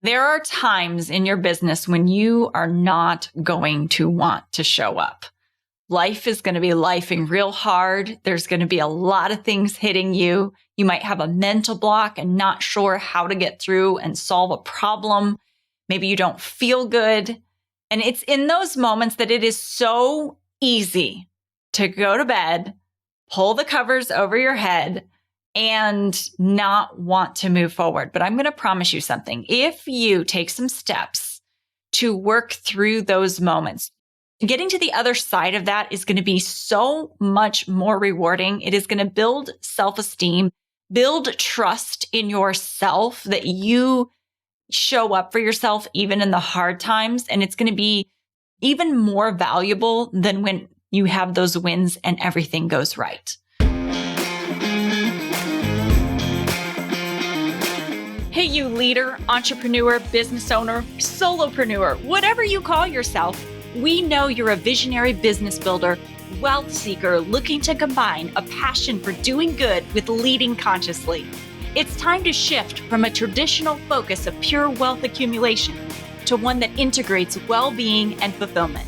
There are times in your business when you are not going to want to show up. Life is going to be lifing real hard. There's going to be a lot of things hitting you. You might have a mental block and not sure how to get through and solve a problem. Maybe you don't feel good. And it's in those moments that it is so easy to go to bed, pull the covers over your head, and not want to move forward. But I'm going to promise you something. If you take some steps to work through those moments, getting to the other side of that is going to be so much more rewarding. It is going to build self-esteem, build trust in yourself that you show up for yourself even in the hard times. And it's going to be even more valuable than when you have those wins and everything goes right. Hey, you leader, entrepreneur, business owner, solopreneur, whatever you call yourself, we know you're a visionary business builder, wealth seeker looking to combine a passion for doing good with leading consciously. It's time to shift from a traditional focus of pure wealth accumulation to one that integrates well-being and fulfillment.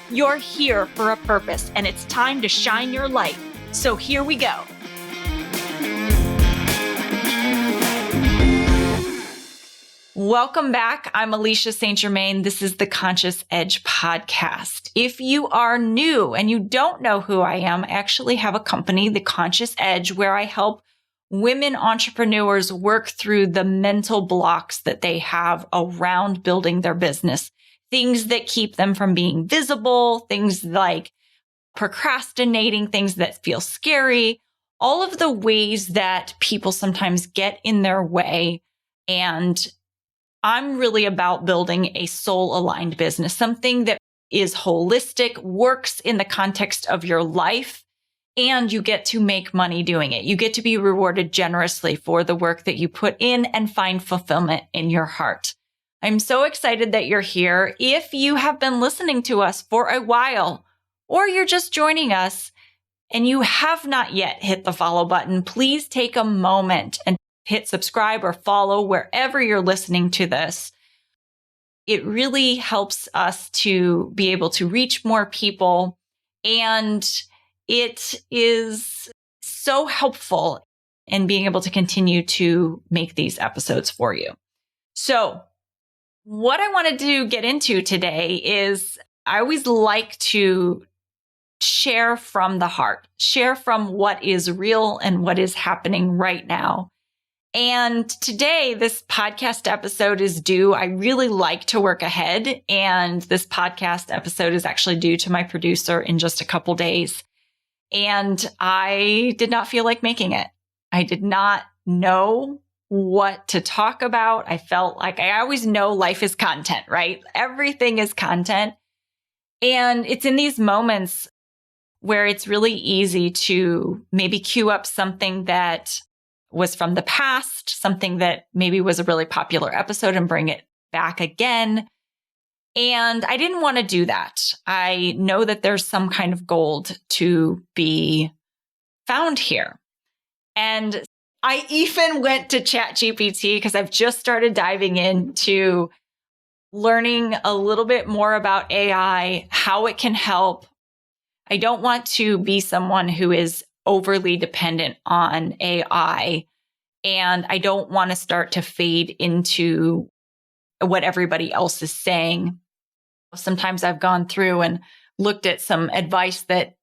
You're here for a purpose, and it's time to shine your light. So here we go. Welcome back. I'm Alicia St. Germain. This is the Conscious Edge podcast. If you are new and you don't know who I am, I actually have a company, The Conscious Edge, where I help women entrepreneurs work through the mental blocks that they have around building their business. Things that keep them from being visible, things like procrastinating, things that feel scary, all of the ways that people sometimes get in their way. And I'm really about building a soul-aligned business, something that is holistic, works in the context of your life, and you get to make money doing it. You get to be rewarded generously for the work that you put in and find fulfillment in your heart. I'm so excited that you're here. If you have been listening to us for a while, or you're just joining us and you have not yet hit the follow button, please take a moment and hit subscribe or follow wherever you're listening to this. It really helps us to be able to reach more people, and it is so helpful in being able to continue to make these episodes for you. So what I wanted to get into today is I always like to share from the heart, share from what is real and what is happening right now. And today, this podcast episode is due. I really like to work ahead, and this podcast episode is actually due to my producer in just a couple days. And I did not feel like making it. I did not know what to talk about. I felt like I always know life is content, right? Everything is content. And it's in these moments where it's really easy to maybe queue up something that was from the past, something that maybe was a really popular episode, and bring it back again. And I didn't want to do that. I know that there's some kind of gold to be found here. And I even went to ChatGPT because I've just started diving into learning a little bit more about AI, how it can help. I don't want to be someone who is overly dependent on AI, and I don't want to start to fade into what everybody else is saying. Sometimes I've gone through and looked at some advice that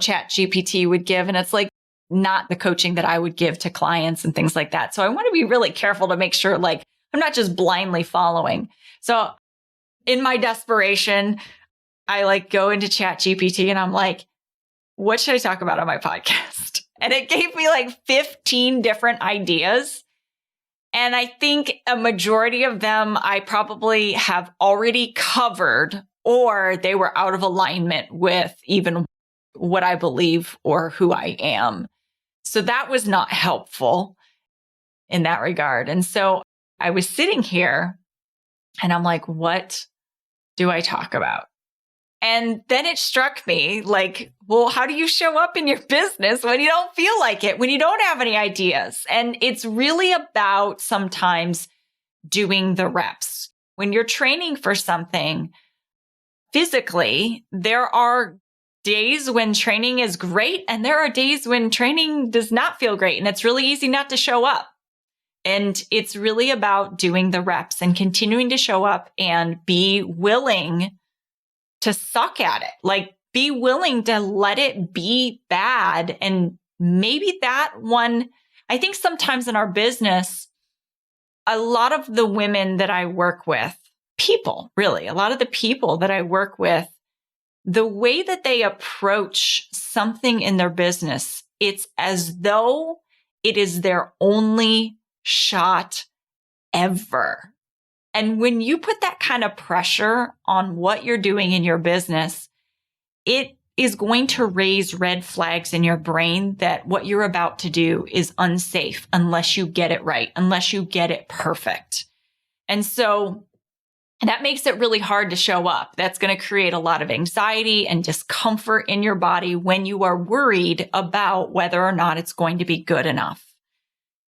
ChatGPT would give, and it's like not the coaching that I would give to clients and things like that. So I want to be really careful to make sure like I'm not just blindly following. So in my desperation, I like go into ChatGPT and I'm like, what should I talk about on my podcast? And it gave me like 15 different ideas. And I think a majority of them I probably have already covered, or they were out of alignment with even what I believe or who I am. So that was not helpful in that regard. And so I was sitting here and I'm like, what do I talk about? And then it struck me like, well, how do you show up in your business when you don't feel like it, when you don't have any ideas? And it's really about sometimes doing the reps. When you're training for something physically, there are days when training is great and there are days when training does not feel great and it's really easy not to show up. And it's really about doing the reps and continuing to show up and be willing to suck at it. Like, be willing to let it be bad. And maybe that one, I think sometimes in our business, a lot of the women that I work with, a lot of the people that I work with, the way that they approach something in their business, it's as though it is their only shot ever. And when you put that kind of pressure on what you're doing in your business, it is going to raise red flags in your brain that what you're about to do is unsafe unless you get it right, unless you get it perfect. And so that makes it really hard to show up. That's going to create a lot of anxiety and discomfort in your body when you are worried about whether or not it's going to be good enough.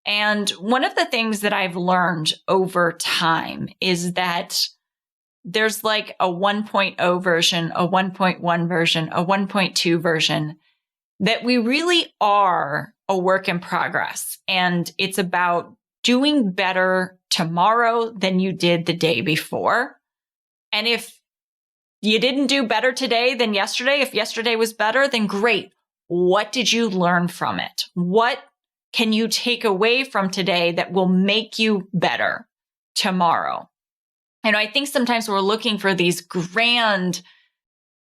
And one of the things that I've learned over time is that there's like a 1.0 version, a 1.1 version, a 1.2 version, that we really are a work in progress. And it's about doing better tomorrow than you did the day before. And if you didn't do better today than yesterday, if yesterday was better, then great. What did you learn from it? What can you take away from today that will make you better tomorrow? And I think sometimes we're looking for these grand,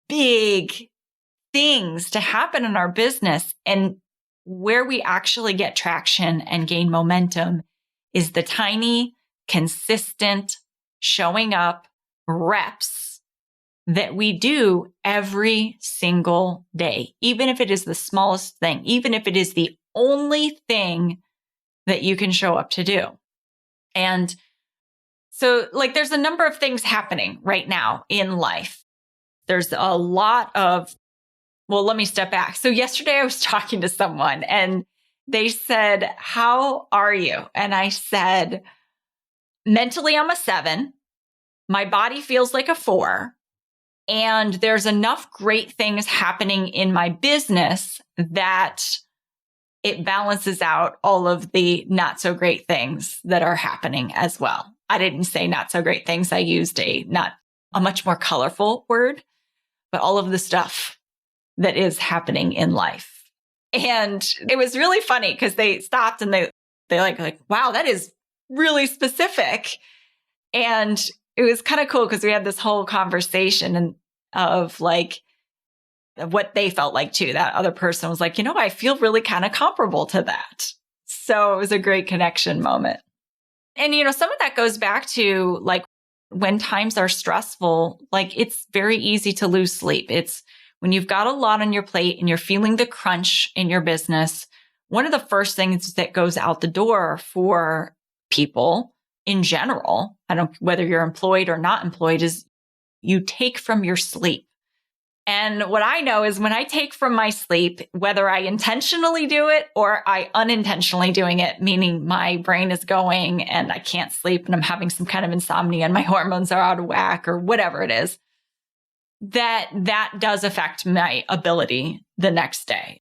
big things to happen in our business. And where we actually get traction and gain momentum is the tiny, consistent, showing up reps that we do every single day, even if it is the smallest thing, even if it is the only thing that you can show up to do. And so, like, there's a number of things happening right now in life. There's a lot of, well, let me step back. So yesterday I was talking to someone and they said, "How are you?" And I said, "Mentally, I'm a 7. My body feels like a 4. And there's enough great things happening in my business that it balances out all of the not so great things that are happening as well." I didn't say not so great things. I used a much more colorful word, but all of the stuff that is happening in life. And it was really funny because they stopped and they like, wow, that is really specific. And it was kind of cool because we had this whole conversation of like what they felt like too. That other person was like, I feel really kind of comparable to that. So it was a great connection moment. And, some of that goes back to like when times are stressful, like it's very easy to lose sleep. It's when you've got a lot on your plate and you're feeling the crunch in your business. One of the first things that goes out the door for people in general, whether you're employed or not employed, is you take from your sleep. And what I know is when I take from my sleep, whether I intentionally do it or I unintentionally doing it, meaning my brain is going and I can't sleep and I'm having some kind of insomnia and my hormones are out of whack or whatever it is, that does affect my ability the next day.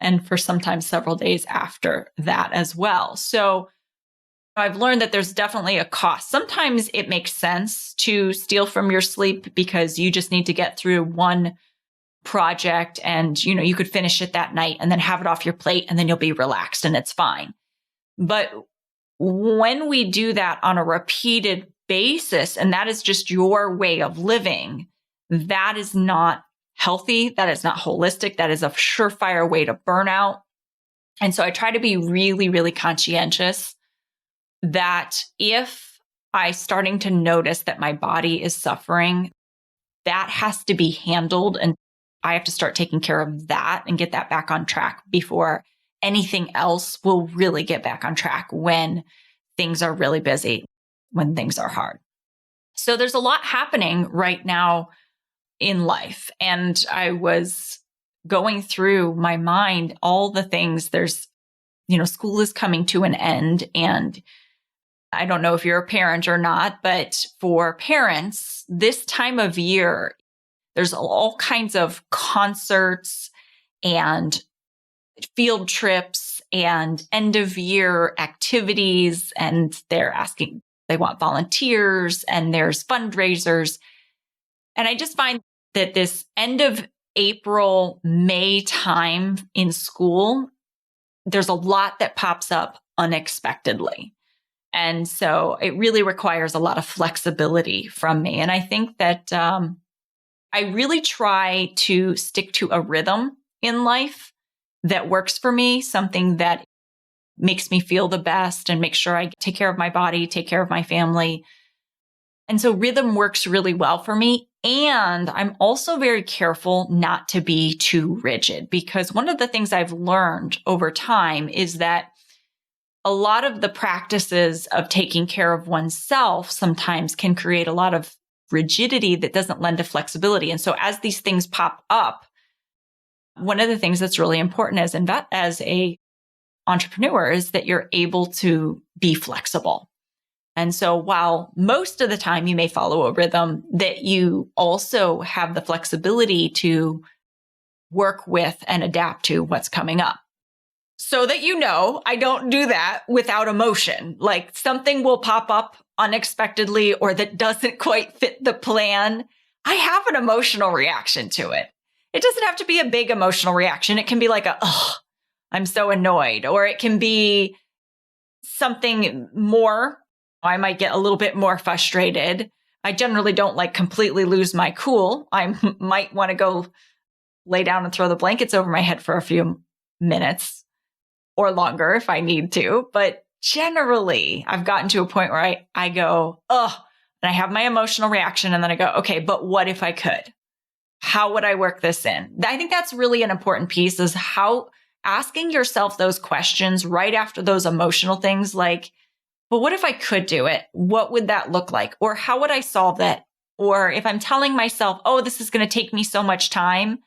And for sometimes several days after that as well. So I've learned that there's definitely a cost. Sometimes it makes sense to steal from your sleep because you just need to get through one project and, you could finish it that night and then have it off your plate and then you'll be relaxed and it's fine. But when we do that on a repeated basis, and that is just your way of living, that is not healthy. That is not holistic. That is a surefire way to burn out. And so I try to be really, really conscientious that if I'm starting to notice that my body is suffering, that has to be handled. And I have to start taking care of that and get that back on track before anything else will really get back on track when things are really busy, when things are hard. So there's a lot happening right now in life. And I was going through my mind all the things. There's, school is coming to an end and I don't know if you're a parent or not, but for parents, this time of year, there's all kinds of concerts and field trips and end of year activities. And they want volunteers and there's fundraisers. And I just find that this end of April, May time in school, there's a lot that pops up unexpectedly. And so it really requires a lot of flexibility from me. And I think that I really try to stick to a rhythm in life that works for me, something that makes me feel the best and make sure I take care of my body, take care of my family. And so rhythm works really well for me. And I'm also very careful not to be too rigid, because one of the things I've learned over time is that a lot of the practices of taking care of oneself sometimes can create a lot of rigidity that doesn't lend to flexibility. And so as these things pop up, one of the things that's really important as a entrepreneur is that you're able to be flexible. And so while most of the time you may follow a rhythm, that you also have the flexibility to work with and adapt to what's coming up. So that I don't do that without emotion. Like something will pop up unexpectedly or that doesn't quite fit the plan. I have an emotional reaction to it. It doesn't have to be a big emotional reaction. It can be like I'm so annoyed, or it can be something more. I might get a little bit more frustrated. I generally don't completely lose my cool. I might want to go lay down and throw the blankets over my head for a few minutes or longer if I need to. But generally, I've gotten to a point where I go, and I have my emotional reaction. And then I go, okay, but what if I could? How would I work this in? I think that's really an important piece, is how asking yourself those questions right after those emotional things, like, but what if I could do it? What would that look like? Or how would I solve that? Or if I'm telling myself, this is going to take me so much time,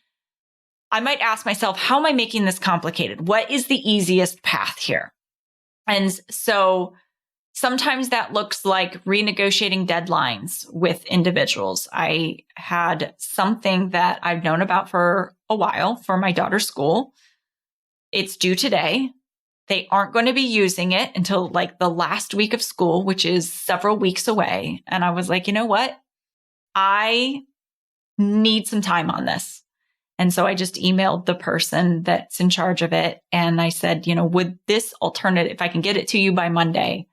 I might ask myself, how am I making this complicated? What is the easiest path here? And so sometimes that looks like renegotiating deadlines with individuals. I had something that I've known about for a while for my daughter's school. It's due today. They aren't going to be using it until the last week of school, which is several weeks away. And I was like, you know what? I need some time on this. And so I just emailed the person that's in charge of it. And I said, would this alternative, if I can get it to you by Monday,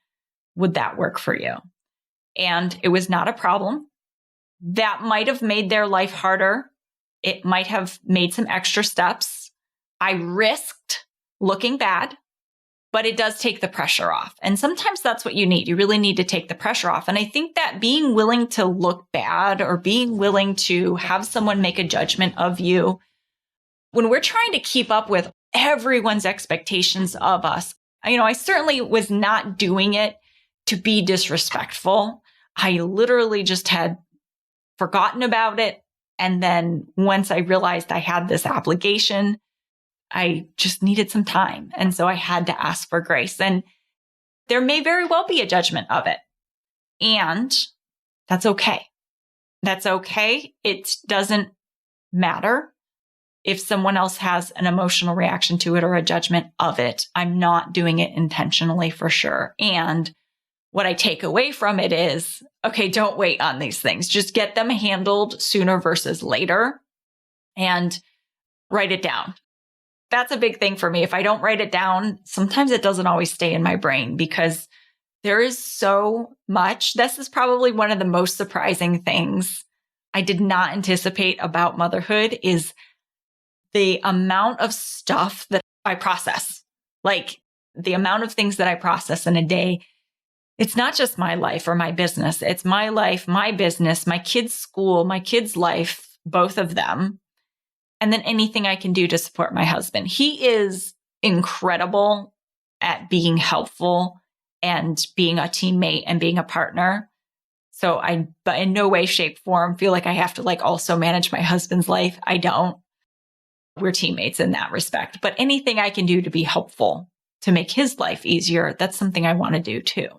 would that work for you? And it was not a problem. That might have made their life harder. It might have made some extra steps. I risked looking bad, but it does take the pressure off. And sometimes that's what you need. You really need to take the pressure off. And I think that being willing to look bad or being willing to have someone make a judgment of you, when we're trying to keep up with everyone's expectations of us, I certainly was not doing it to be disrespectful. I literally just had forgotten about it. And then once I realized I had this obligation, I just needed some time. And so I had to ask for grace. And there may very well be a judgment of it. And that's okay. That's okay. It doesn't matter if someone else has an emotional reaction to it or a judgment of it. I'm not doing it intentionally for sure. And what I take away from it is, okay, don't wait on these things. Just get them handled sooner versus later and write it down. That's a big thing for me. If I don't write it down, sometimes it doesn't always stay in my brain because there is so much. This is probably one of the most surprising things I did not anticipate about motherhood is the amount of stuff that I process, like the amount of things that I process in a day. It's not just my life or my business. It's my life, my business, my kids' school, my kids' life, both of them. And then anything I can do to support my husband. He is incredible at being helpful and being a teammate and being a partner. So but in no way, shape, form, feel like I have to also manage my husband's life. I don't. We're teammates in that respect. But anything I can do to be helpful to make his life easier, that's something I want to do too.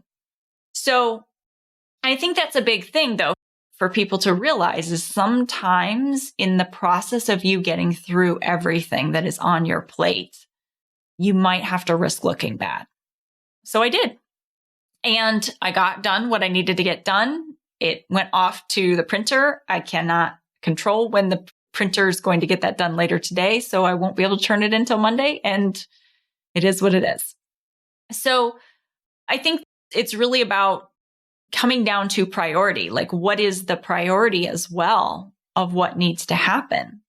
So I think that's a big thing, though, for people to realize is sometimes in the process of you getting through everything that is on your plate, you might have to risk looking bad. So I did. And I got done what I needed to get done. It went off to the printer. I cannot control when the printer is going to get that done later today. So I won't be able to turn it until Monday. And it is what it is. So I think it's really about coming down to priority. Like, what is the priority as well of what needs to happen?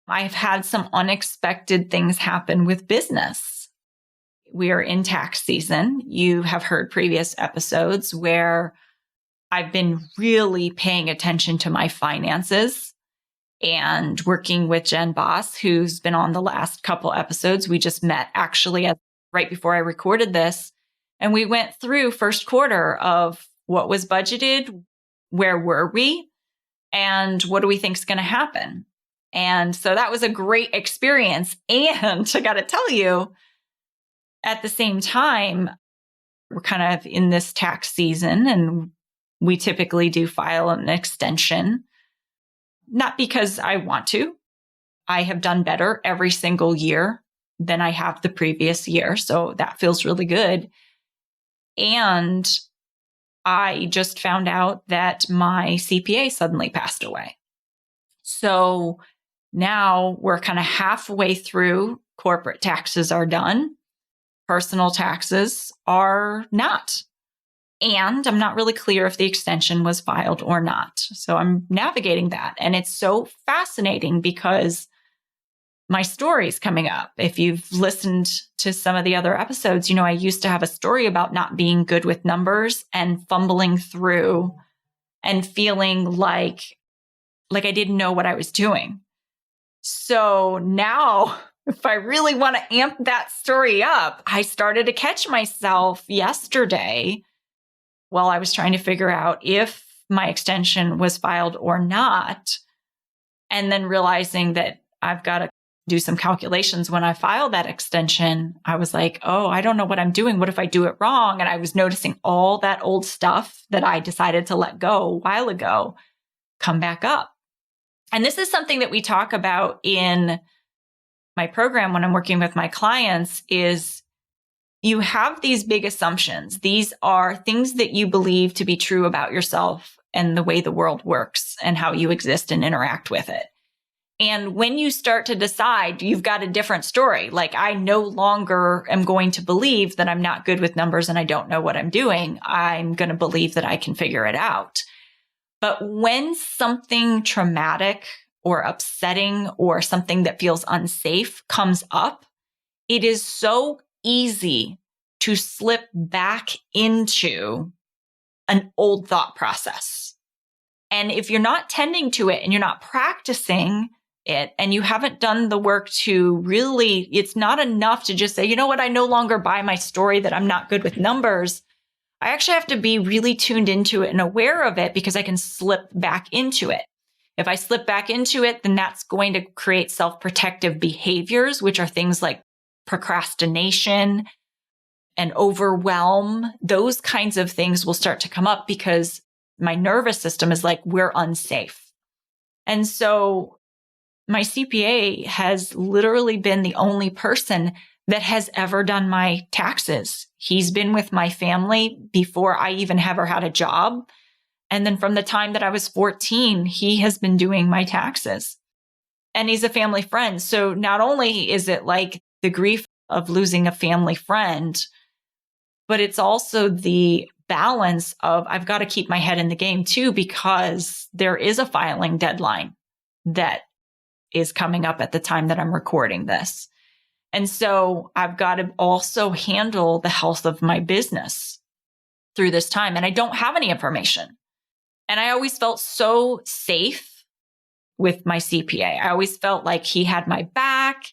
I've had some unexpected things happen with business. We are in tax season. You have heard previous episodes where I've been really paying attention to my finances and working with Jen Boss, who's been on the last couple episodes. We just met actually right before I recorded this. And we went through first quarter of what was budgeted, where were we, and what do we think is going to happen? And so that was a great experience. And I got to tell you, at the same time, we're kind of in this tax season and we typically do file an extension, not because I want to. I have done better every single year than I have the previous year. So that feels really good. And I just found out that my CPA suddenly passed away. So now we're kind of halfway through. Corporate taxes are done. Personal taxes are not. And I'm not really clear if the extension was filed or not. So I'm navigating that. And it's so fascinating because my story is coming up. If you've listened to some of the other episodes, you know, I used to have a story about not being good with numbers and fumbling through and feeling like I didn't know what I was doing. So now, if I really want to amp that story up, I started to catch myself yesterday while I was trying to figure out if my extension was filed or not, and then realizing that I've got to do some calculations when I file that extension. I was like, oh, I don't know what I'm doing. What if I do it wrong? And I was noticing all that old stuff that I decided to let go a while ago come back up. And this is something that we talk about in my program when I'm working with my clients is you have these big assumptions. These are things that you believe to be true about yourself and the way the world works and how you exist and interact with it. And when you start to decide you've got a different story, like I no longer am going to believe that I'm not good with numbers and I don't know what I'm doing. I'm going to believe that I can figure it out. But when something traumatic or upsetting or something that feels unsafe comes up, it is so easy to slip back into an old thought process. And if you're not tending to it and you're not practicing it and you haven't done the work to really, it's not enough to just say, you know what, I no longer buy my story that I'm not good with numbers. I actually have to be really tuned into it and aware of it because I can slip back into it. If I slip back into it, then that's going to create self-protective behaviors, which are things like procrastination and overwhelm. Those kinds of things will start to come up because my nervous system is like, we're unsafe. And so my CPA has literally been the only person that has ever done my taxes. He's been with my family before I even ever had a job. And then from the time that I was 14, he has been doing my taxes. And he's a family friend. So not only is it like the grief of losing a family friend, but it's also the balance of I've got to keep my head in the game too, because there is a filing deadline that is coming up at the time that I'm recording this. And so I've got to also handle the health of my business through this time. And I don't have any information. And I always felt so safe with my CPA. I always felt like he had my back.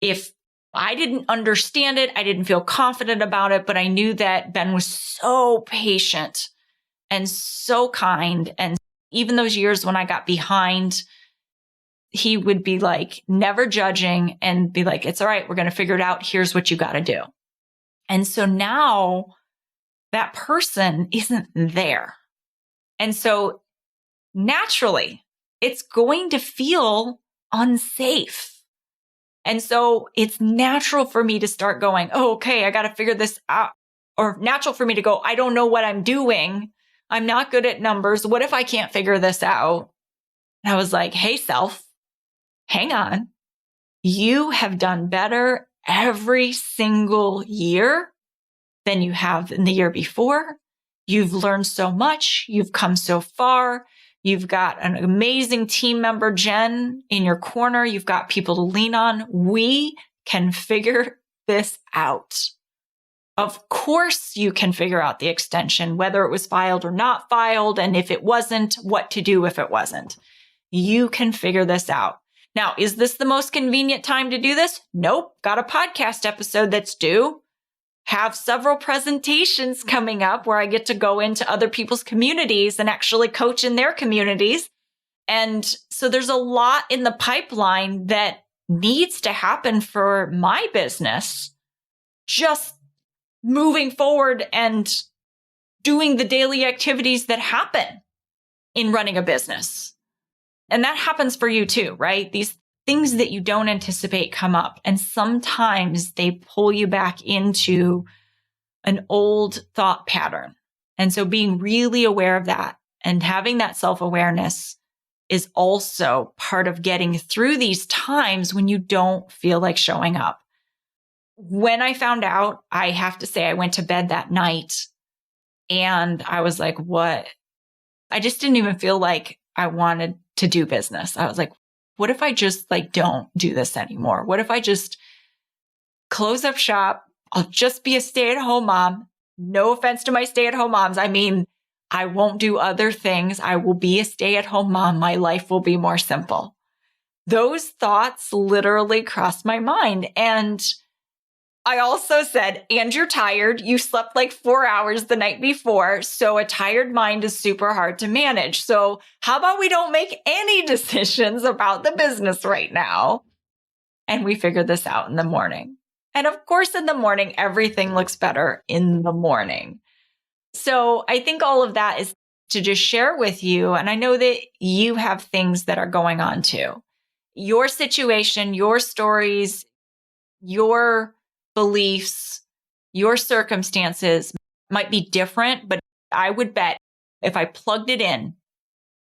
If I didn't understand it, I didn't feel confident about it, but I knew that Ben was so patient and so kind. And even those years when I got behind, he would be like never judging and be like, it's all right. We're going to figure it out. Here's what you got to do. And so now that person isn't there. And so naturally, it's going to feel unsafe. And so it's natural for me to start going, oh, okay, I got to figure this out. Or natural for me to go, I don't know what I'm doing. I'm not good at numbers. What if I can't figure this out? And I was like, hey, self, hang on. You have done better every single year than you have in the year before. You've learned so much. You've come so far. You've got an amazing team member, Jen, in your corner. You've got people to lean on. We can figure this out. Of course, you can figure out the extension, whether it was filed or not filed, and if it wasn't, what to do if it wasn't. You can figure this out. Now, is this the most convenient time to do this? Nope. Got a podcast episode that's due. Have several presentations coming up where I get to go into other people's communities and actually coach in their communities. And so there's a lot in the pipeline that needs to happen for my business. Just moving forward and doing the daily activities that happen in running a business. And that happens for you too, right? These things that you don't anticipate come up. And sometimes they pull you back into an old thought pattern. And so being really aware of that and having that self-awareness is also part of getting through these times when you don't feel like showing up. When I found out, I have to say I went to bed that night and I was like, what? I just didn't even feel like I wanted to do business. I was like, what if I just don't do this anymore? What if I just close up shop? I'll just be a stay-at-home mom. No offense to my stay-at-home moms. I mean, I won't do other things. I will be a stay-at-home mom. My life will be more simple. Those thoughts literally crossed my mind. And I also said, and you're tired. You slept 4 hours the night before. So a tired mind is super hard to manage. So how about we don't make any decisions about the business right now? And we figured this out in the morning. And of course, in the morning, everything looks better in the morning. So I think all of that is to just share with you. And I know that you have things that are going on too. Your situation, your stories, your beliefs, your circumstances might be different, but I would bet if I plugged it in,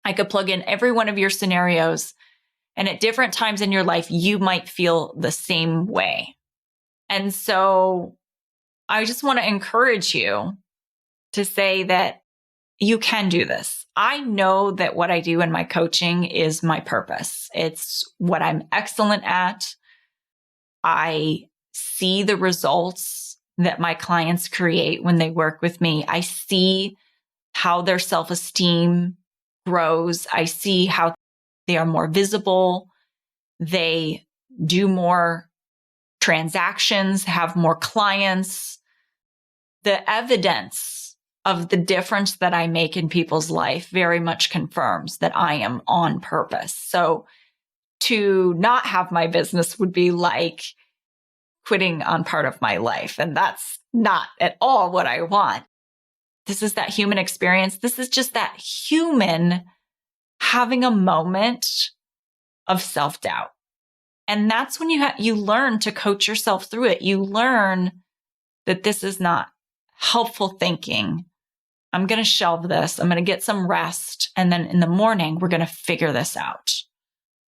I could plug in every one of your scenarios. And at different times in your life, you might feel the same way. And so I just want to encourage you to say that you can do this. I know that what I do in my coaching is my purpose. It's what I'm excellent at. I see the results that my clients create when they work with me. I see how their self-esteem grows. I see how they are more visible. They do more transactions, have more clients. The evidence of the difference that I make in people's life very much confirms that I am on purpose. So to not have my business would be like quitting on part of my life. And that's not at all what I want. This is that human experience. This is just that human having a moment of self-doubt. And that's when you learn to coach yourself through it. You learn that this is not helpful thinking. I'm going to shelve this. I'm going to get some rest. And then in the morning, we're going to figure this out.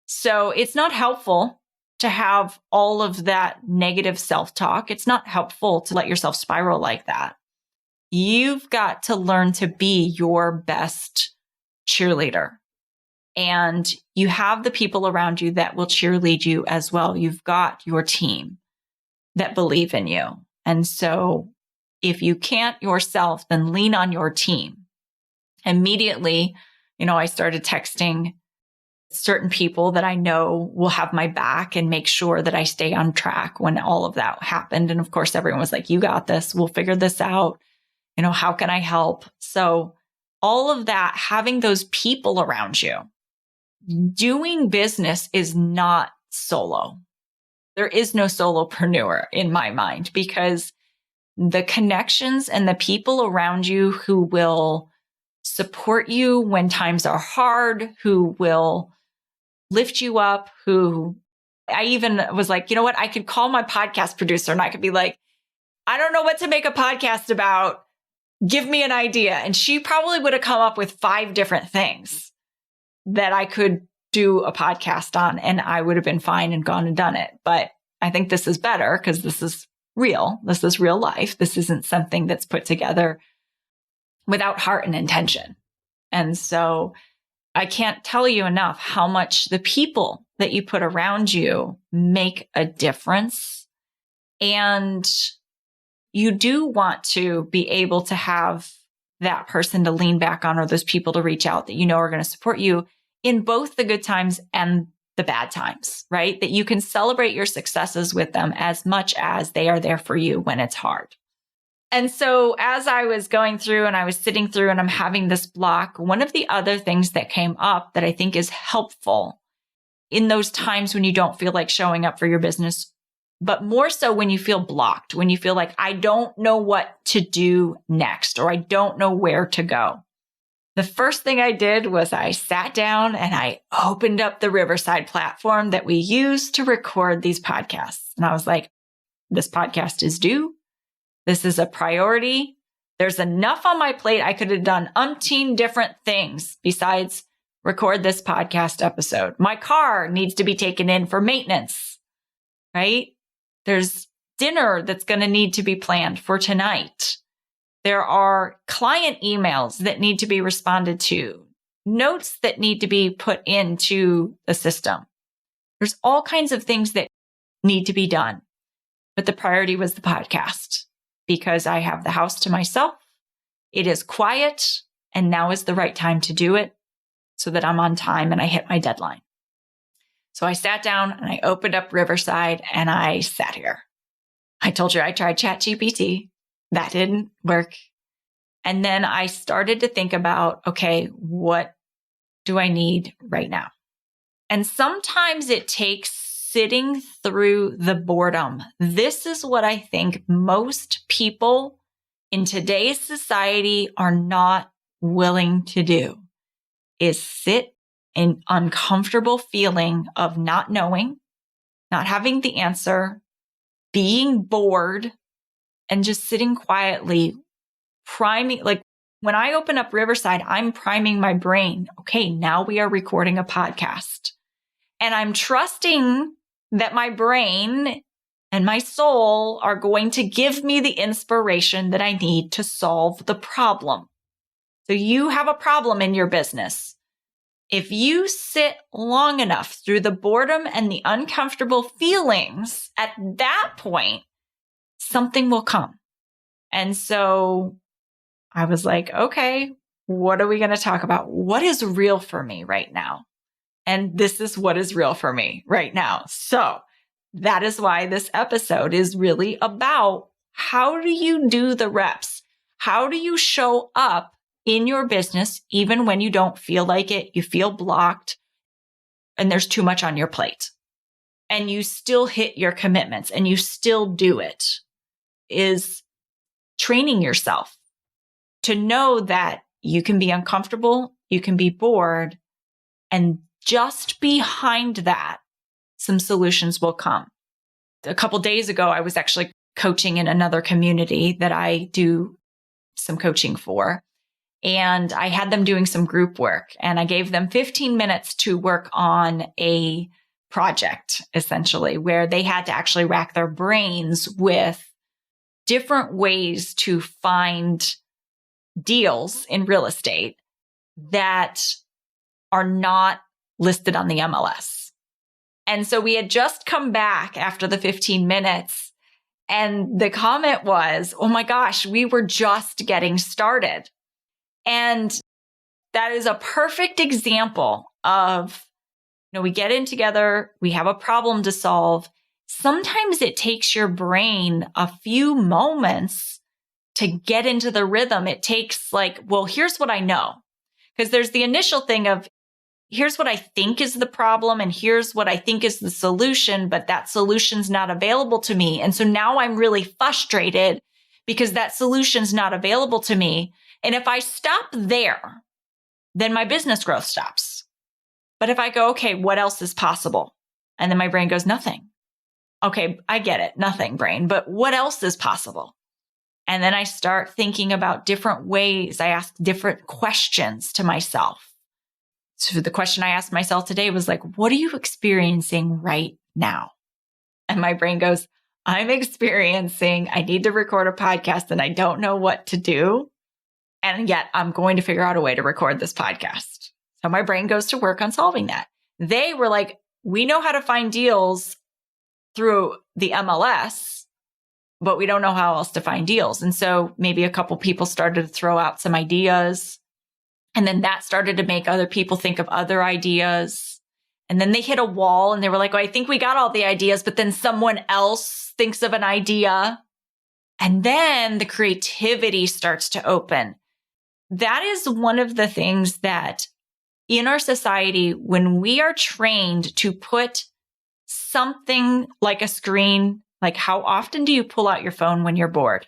So it's not helpful to have all of that negative self-talk. It's not helpful to let yourself spiral like that. You've got to learn to be your best cheerleader. And you have the people around you that will cheerlead you as well. You've got your team that believe in you. And so if you can't yourself, then lean on your team. Immediately, I started texting certain people that I know will have my back and make sure that I stay on track when all of that happened. And of course, everyone was like, you got this. We'll figure this out. How can I help? So all of that, having those people around you. Doing business is not solo. There is no solopreneur in my mind because the connections and the people around you who will support you when times are hard, who will lift you up, who I even was like, you know what? I could call my podcast producer and I could be like, I don't know what to make a podcast about. Give me an idea. And she probably would have come up with 5 different things that I could do a podcast on, and I would have been fine and gone and done it. But I think this is better because this is real. This is real life. This isn't something that's put together without heart and intention. And so I can't tell you enough how much the people that you put around you make a difference. And you do want to be able to have that person to lean back on, or those people to reach out that you know are going to support you in both the good times and the bad times, right? That you can celebrate your successes with them as much as they are there for you when it's hard. And so as I was going through and I was sitting through and I'm having this block, one of the other things that came up that I think is helpful in those times when you don't feel like showing up for your business, but more so when you feel blocked, when you feel like I don't know what to do next, or I don't know where to go. The first thing I did was I sat down and I opened up the Riverside platform that we use to record these podcasts. And I was like, this podcast is due. This is a priority. There's enough on my plate. I could have done umpteen different things besides record this podcast episode. My car needs to be taken in for maintenance, right? There's dinner that's going to need to be planned for tonight. There are client emails that need to be responded to, notes that need to be put into the system. There's all kinds of things that need to be done. But the priority was the podcast because I have the house to myself. It is quiet, and now is the right time to do it so that I'm on time and I hit my deadline. So I sat down and I opened up Riverside and I sat here. I told you I tried ChatGPT. That didn't work. And then I started to think about, okay, what do I need right now? And sometimes it takes sitting through the boredom. This is what I think most people in today's society are not willing to do, is sit in uncomfortable feeling of not knowing, not having the answer, being bored, and just sitting quietly, priming. Like when I open up Riverside, I'm priming my brain. Okay, now we are recording a podcast. And I'm trusting that my brain and my soul are going to give me the inspiration that I need to solve the problem. So you have a problem in your business. If you sit long enough through the boredom and the uncomfortable feelings, at that point, something will come. And so I was like, okay, what are we going to talk about? What is real for me right now? And this is what is real for me right now. So that is why this episode is really about how do you do the reps? How do you show up in your business even when you don't feel like it, you feel blocked, and there's too much on your plate, and you still hit your commitments and you still do it? Is training yourself to know that you can be uncomfortable, you can be bored, and just behind that, some solutions will come. A couple days ago, I was actually coaching in another community that I do some coaching for. And I had them doing some group work, and I gave them 15 minutes to work on a project, essentially, where they had to actually rack their brains with different ways to find deals in real estate that are not listed on the MLS. And so we had just come back after the 15 minutes, and the comment was, oh my gosh, we were just getting started. And that is a perfect example of, we get in together, we have a problem to solve. Sometimes it takes your brain a few moments to get into the rhythm. It takes well, here's what I know. Because there's the initial thing of, here's what I think is the problem and here's what I think is the solution, but that solution's not available to me. And so now I'm really frustrated because that solution's not available to me. And if I stop there, then my business growth stops. But if I go, okay, what else is possible? And then my brain goes, nothing. Okay, I get it. Nothing, brain. But what else is possible? And then I start thinking about different ways. I ask different questions to myself. So the question I asked myself today was like, what are you experiencing right now? And my brain goes, I need to record a podcast and I don't know what to do. And yet I'm going to figure out a way to record this podcast. So my brain goes to work on solving that. They were like, we know how to find deals through the MLS, but we don't know how else to find deals. And so maybe a couple people started to throw out some ideas. And then that started to make other people think of other ideas. And then they hit a wall and they were like, oh, I think we got all the ideas, but then someone else thinks of an idea. And then the creativity starts to open. That is one of the things that in our society, when we are trained to put something like a screen, like how often do you pull out your phone when you're bored?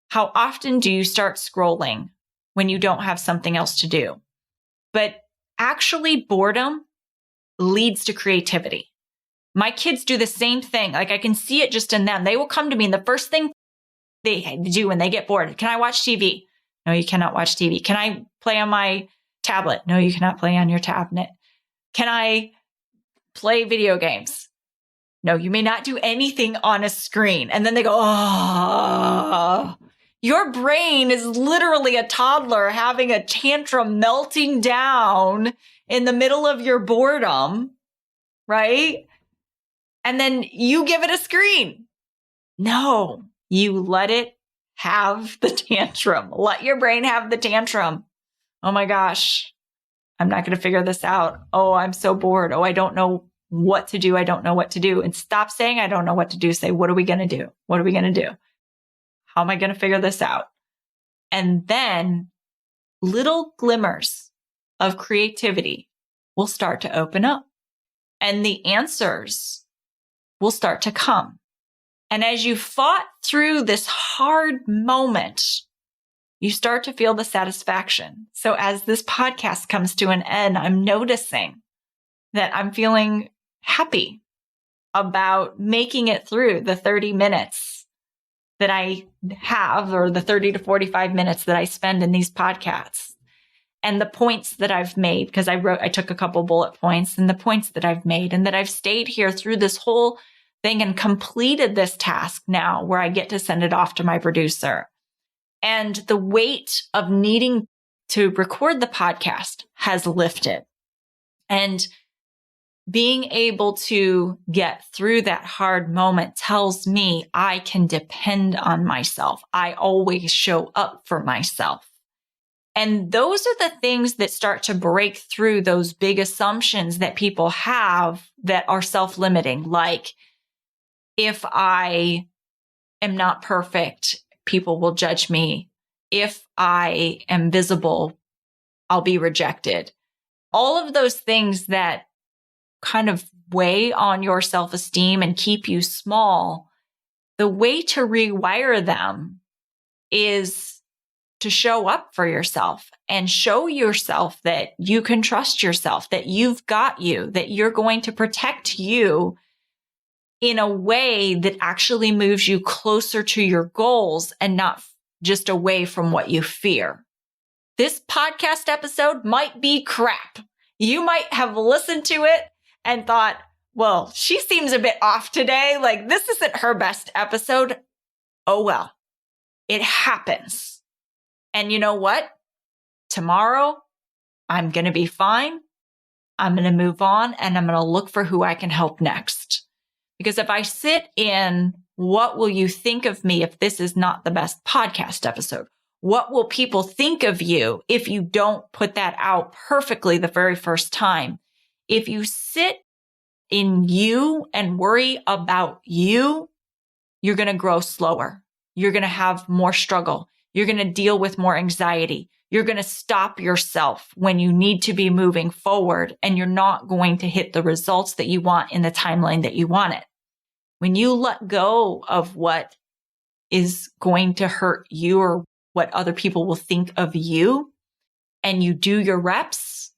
How often do you start scrolling when you don't have something else to do? But actually, boredom leads to creativity. My kids do the same thing. Like I can see it just in them. They will come to me and the first thing they do when they get bored, can I watch TV? No, you cannot watch TV. Can I play on my tablet? No, you cannot play on your tablet. Can I play video games? No, you may not do anything on a screen. And then they go, oh, your brain is literally a toddler having a tantrum, melting down in the middle of your boredom, right? And then you give it a screen. No, you let it have the tantrum. Let your brain have the tantrum. Oh my gosh, I'm not going to figure this out. Oh, I'm so bored. Oh, I don't know what to do. I don't know what to do. And stop saying, I don't know what to do. Say, what are we going to do? What are we going to do? How am I going to figure this out? And then little glimmers of creativity will start to open up and the answers will start to come. And as you fought through this hard moment, you start to feel the satisfaction. So as this podcast comes to an end, I'm noticing that I'm feeling happy about making it through the 30 minutes that I have, or the 30 to 45 minutes that I spend in these podcasts, and the points that I've made, because I took a couple bullet points, and the points that I've made, and that I've stayed here through this whole thing and completed this task now where I get to send it off to my producer. And the weight of needing to record the podcast has lifted. And being able to get through that hard moment tells me I can depend on myself. I always show up for myself. And those are the things that start to break through those big assumptions that people have that are self-limiting. Like, if I am not perfect, people will judge me. If I am visible, I'll be rejected. All of those things that kind of weigh on your self-esteem and keep you small, the way to rewire them is to show up for yourself and show yourself that you can trust yourself, that you've got you, that you're going to protect you in a way that actually moves you closer to your goals and not just away from what you fear. This podcast episode might be crap. You might have listened to it and thought, well, she seems a bit off today. Like, this isn't her best episode. Oh, well, it happens. And you know what? Tomorrow, I'm going to be fine. I'm going to move on and I'm going to look for who I can help next. Because if I sit in, what will you think of me if this is not the best podcast episode? What will people think of you if you don't put that out perfectly the very first time? If you sit in you and worry about you, you're going to grow slower. You're going to have more struggle. You're going to deal with more anxiety. You're going to stop yourself when you need to be moving forward, and you're not going to hit the results that you want in the timeline that you want it. When you let go of what is going to hurt you or what other people will think of you, and you do your reps,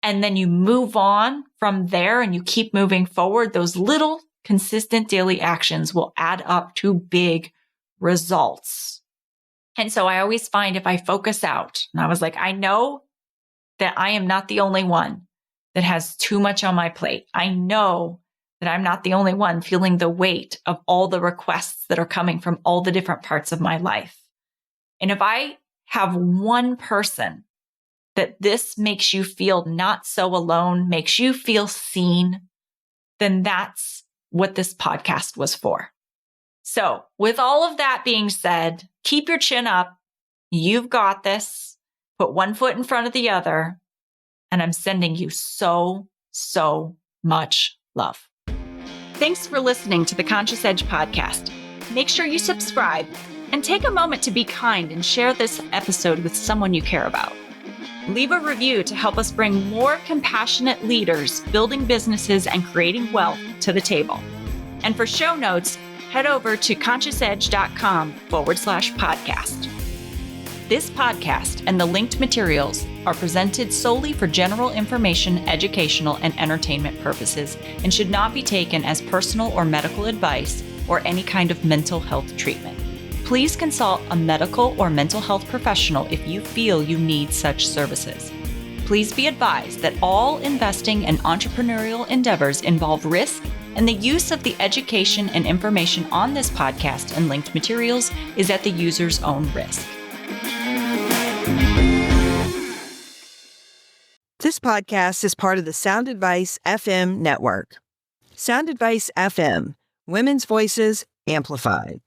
and then you move on from there and you keep moving forward, those little consistent daily actions will add up to big results. And so I always find if I focus out, and I was like, I know that I am not the only one that has too much on my plate. I know that I'm not the only one feeling the weight of all the requests that are coming from all the different parts of my life. And if I have one person that this makes you feel not so alone, makes you feel seen, then that's what this podcast was for. So with all of that being said, keep your chin up. You've got this. Put one foot in front of the other. And I'm sending you so much love. Thanks for listening to the Conscious Edge podcast. Make sure you subscribe and take a moment to be kind and share this episode with someone you care about. Leave a review to help us bring more compassionate leaders building businesses and creating wealth to the table. And for show notes, head over to consciousedge.com/podcast. This podcast and the linked materials are presented solely for general information, educational, and entertainment purposes and should not be taken as personal or medical advice or any kind of mental health treatment. Please consult a medical or mental health professional if you feel you need such services. Please be advised that all investing and entrepreneurial endeavors involve risk, and the use of the education and information on this podcast and linked materials is at the user's own risk. This podcast is part of the Sound Advice FM network. Sound Advice FM, women's voices amplified.